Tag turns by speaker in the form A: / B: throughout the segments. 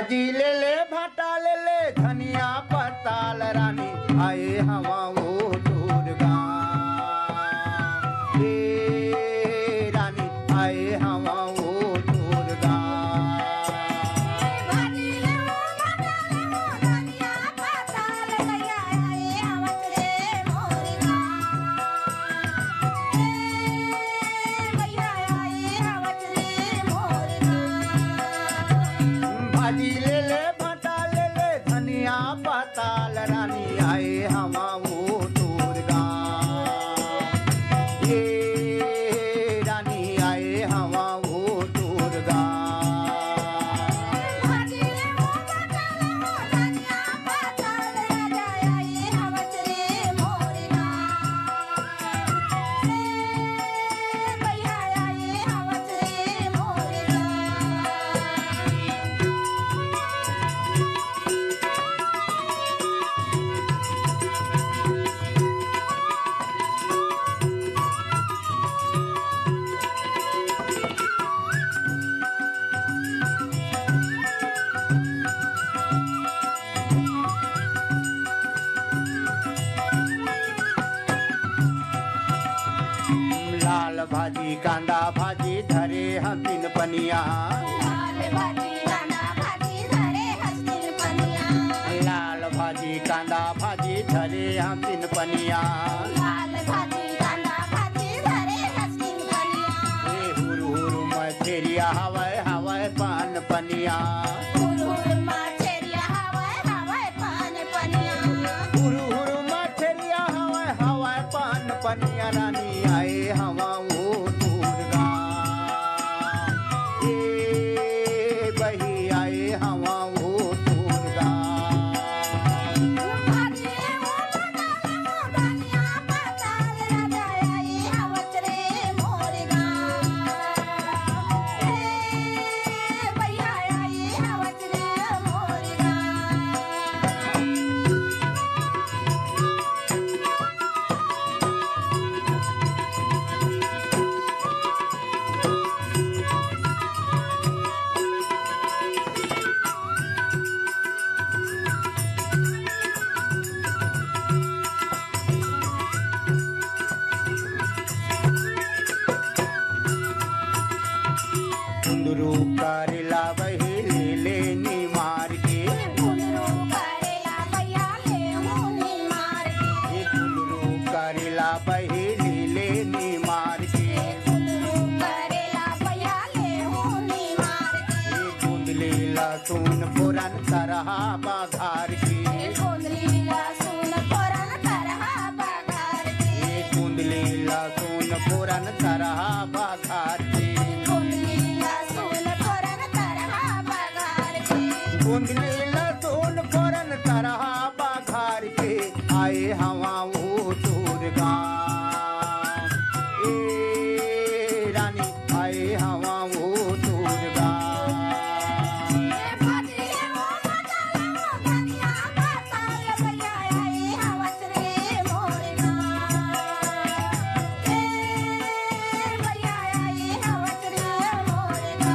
A: भाजी ले ले भाटा ले ले धनिया पताल रानी आए हवा वो दुर्गा रानी आए हवा वो दुर्गा
B: भाजी ले वो भाटा ले वो धनिया पताल गया आए हवस रे मोरिका भैया आए हवस रे मोरिका
A: भाजी ले ले भाटा ले ले धनिया पताल रानी आए हवा वो दुर्गा रानी आए हवा वो दुर्गा
B: भाजी ले वो भाटा ले वो धनिया पताल गया आए हवस रे मोरिका भैया आए हवस रे मोरिका
A: लाल भाजी कांदा भाजी धरे हम तीन पनिया
B: लाल भाजी कांदा भाजी धरे हस्तिन पनिया
A: लाल भाजी कांदा भाजी धरे हम तीन पनिया
B: लाल भाजी कांदा भाजी धरे हस्तिन पनिया
A: हुर हुर मछेरिया हवाय हवाय पान पनिया
B: हुर माछेरिया हवाय हवाय पान पनिया
A: हुर हुर मछेरिया हवाय हवाय पान पनिया रानी आए हवा वो दुर्गा बही आए हवा वो दुर्गा
B: भाजी ले वो भाटा ले वो धनिया पताल राजा आए हवस रे मोरिका भैया आए हवस रे मोरिका
A: कुंदरू करेला बही ले लेनी मार के
B: कुंदरू करेला भैया ले मुनी मार के
A: कुंदरू करेला बही ले लेनी मार के
B: कुंदरू करेला भैया ले मुनी मार के
A: कुंदली लहसुन पुरन तरहा बघार की
B: कुंदली लहसुन फोरन तरहा बघार के
A: कुंदली लहसुन पुरन तरहा बघार की
B: कुंदली लहसुन फोरन तरहा बघार के
A: कुंदली लहसुन पुरन तरहा बघार के आए हवा वो दुर्गा रानी आए हवा वो दुर्गा
B: भाजी ले वो भाटा ले वो धनिया पताल भैया आए हवस रे मोरिका भैया आए हवस रे मोरिका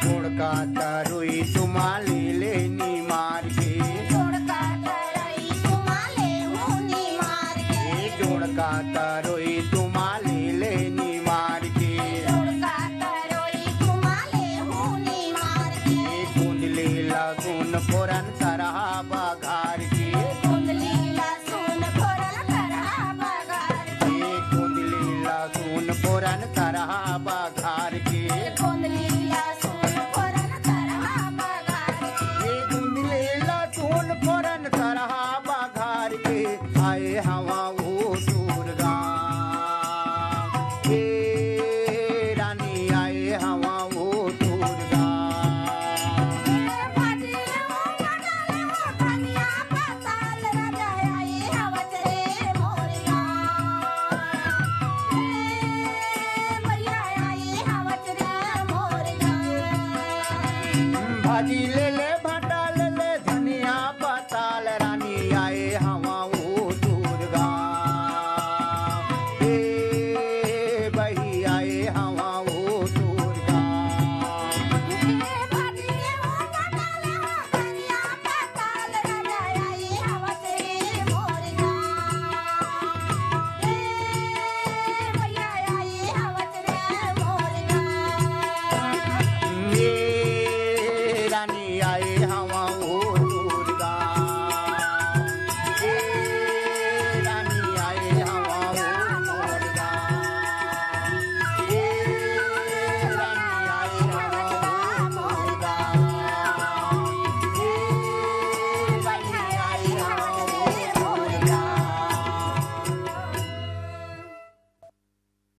A: गुड़ का तरुई तुमाली लेनी मार के
B: तोड़का तरई तुमाले मुनी मार के
A: गुड़ का तरुई तुमाली लेनी मार के
B: तोड़का तरई तुमाले मुनी मार के
A: कुंदली लहसुन पुरन तरहा बघार के
B: कुंदली लहसुन फोरन तरहा बघार के
A: कुंदली लहसुन पुरन तरहा बघार के
B: कुंदली लहसुन फोरन तरहा बघार के
A: कुंदली लहसुन पुरन तरहा बघार के आए हवा वो दुर्गा बाजी ले ले